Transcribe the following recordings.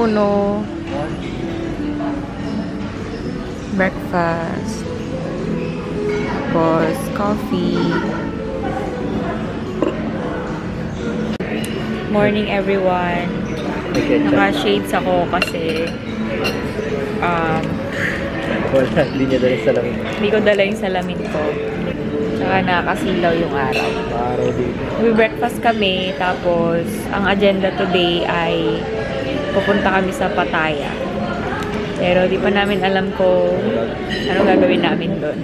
uno. Breakfast. Tapos, coffee. Morning, everyone. Naka-shades ako kasi wala, hindi niya dala yung salamin. Hindi ko dala yung salamin ko. Tsaka nakakasilaw yung araw. Araw din. Breakfast kami, tapos ang agenda today ay pupunta kami sa Pattaya. Pero di pa namin alam kung ano gagawin namin doon.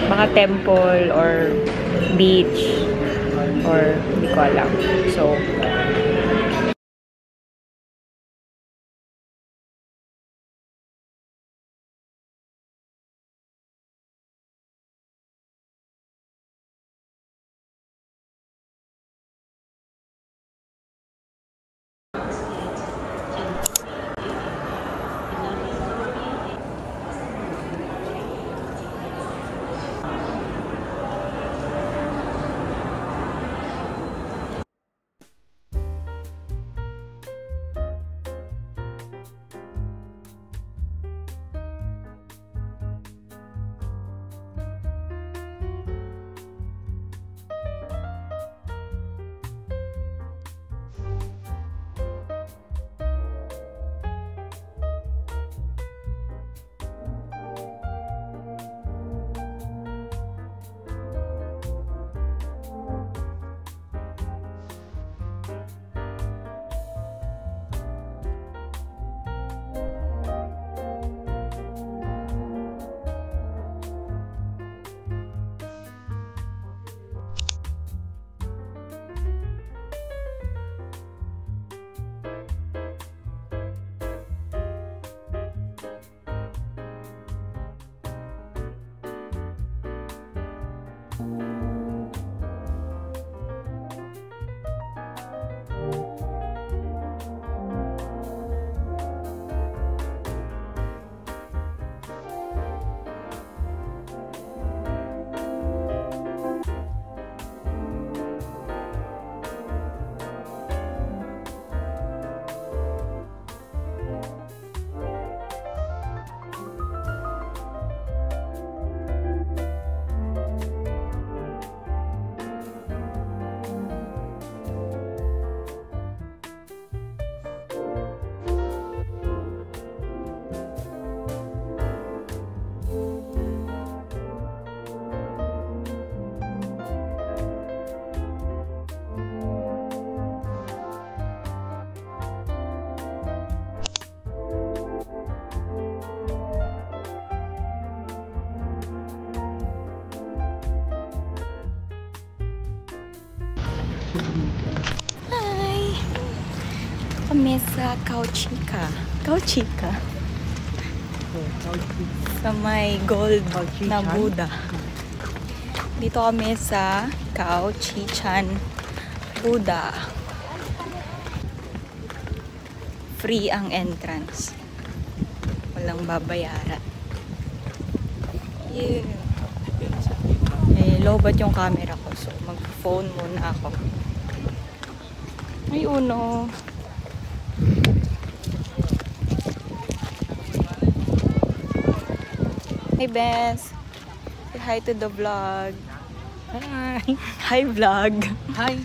Baka temple or beach or hindi ko alam. So, hi! Kami sa Kauchika. Kauchika. Sa may gold na Buddha. Dito kami sa Kauchichan Buddha. Free ang entrance. Walang babayaran. Yeah. Lobat yung camera ko. So, mag-phone muna ako. Ay, uno. Hey, Bess. Say hi to the vlog. Hi! Hi, vlog. Hi!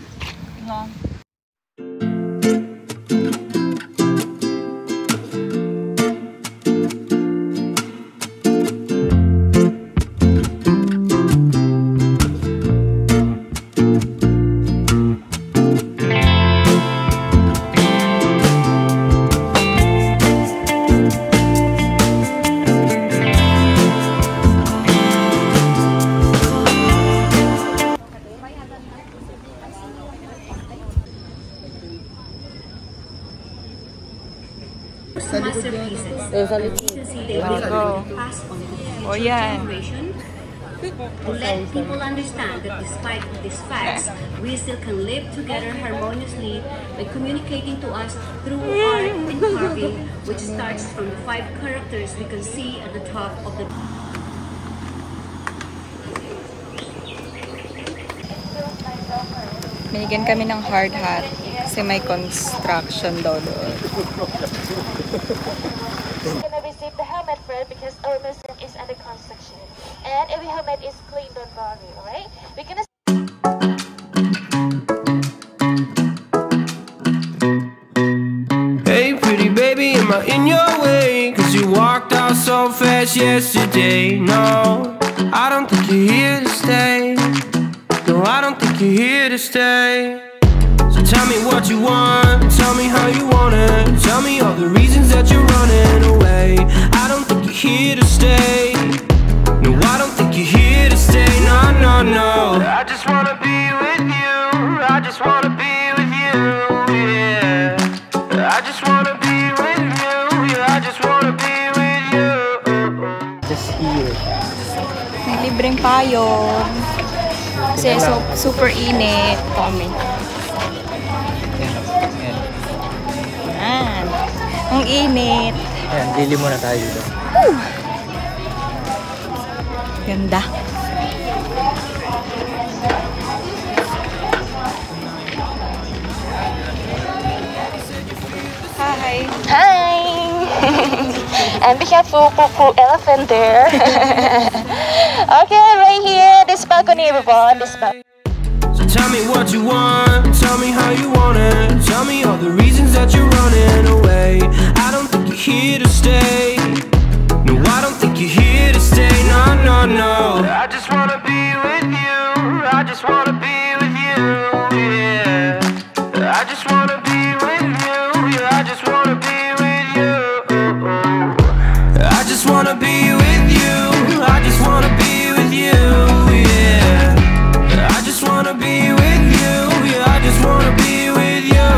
O yan. To let people understand that despite these facts, we still can live together harmoniously by communicating to us through art and carving, which starts from the 5 characters we can see at the top of the... Binigyan kami ng hard hat Kasi may construction daw doon. Gonna receive the helmet first because our museum is under construction. And every helmet is clean, don't worry, alright? We're gonna Hey pretty baby, am I in your way? Cause you walked out so fast yesterday. No, I don't think you're here to stay. No, I don't think you're here to stay. So tell me what you want, tell me how you want it. Tell me all the reasons that you're running away. I don't think you're here to stay. No, I don't think you're here to stay. No, no, no. I just wanna be with you. I just wanna be with you, yeah. I just wanna be with you. Yeah, I just wanna be with you. Just here. May libreng payon. Kasi super init. Kami. Yan. Ang init. Ayan, bili muna tayo dito. Ganda. Hi. Hi! And be careful, poo elephant there. Okay, right here, this balcony, everyone. This balcony. So tell me what you want, tell me how you want it. Tell me all the reasons that you're running away. I don't think you're here to stay. No, I don't think you're here to stay. No, no, no. I just wanna be with you. I just wanna be with you, yeah. I just wanna be with you. Yeah, I just wanna be with you. I just wanna be with you. I just wanna be with you, yeah. I just wanna be with you. Yeah, I just wanna be with you.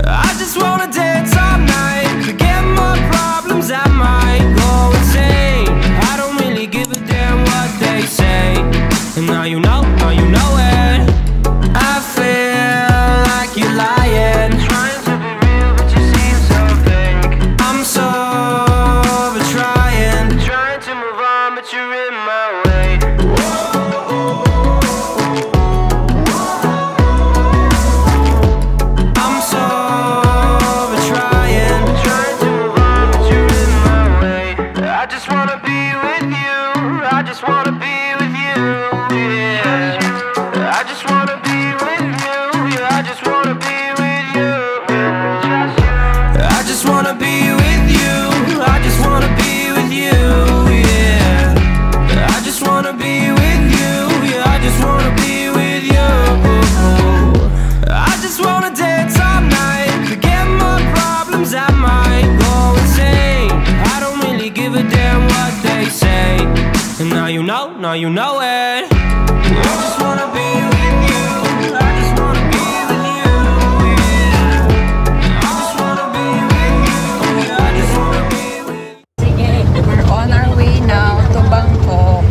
I just wanna dance all night, forget my problems, I might go insane. I don't really give a damn what they say. And now you know it. I feel like you're lying, trying to be real, but you seem so fake. I'm so over trying to move on, but you're in my way. I'm so over trying to move on, but you're in my way. I just wanna be with you. I just wanna be with you, yeah. I just wanna be with you. Yeah, I just wanna be with you. I just wanna be with you. I just wanna be with you, yeah. I just wanna be with you. Yeah, I just wanna be with you. I just wanna dance all night, forget my problems, I might go insane. I don't really give a damn what they say. And now you know it. I just wanna be with you. I just wanna be with you, yeah. I just wanna be with you. Yeah, I just wanna be with. We're on our way now to Bangkok.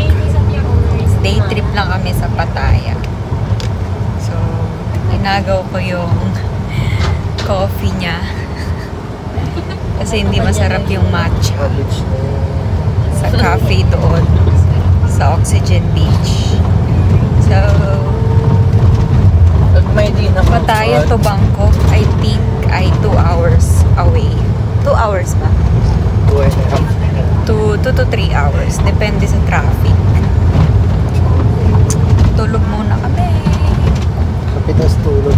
Day trip lang kami sa Pattaya. So, inagaw ko yung coffee niya. Kasi hindi masarap yung matcha sa cafe doon sa Oxygen Beach. So, Pattaya to Bangkok, I think ay 2 hours away. 2 hours ba? 2 to 3 hours. Depende sa traffic. Tulog muna kami. Kapitas tulog.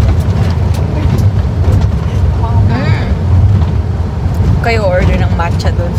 Kayo order ng matcha doon.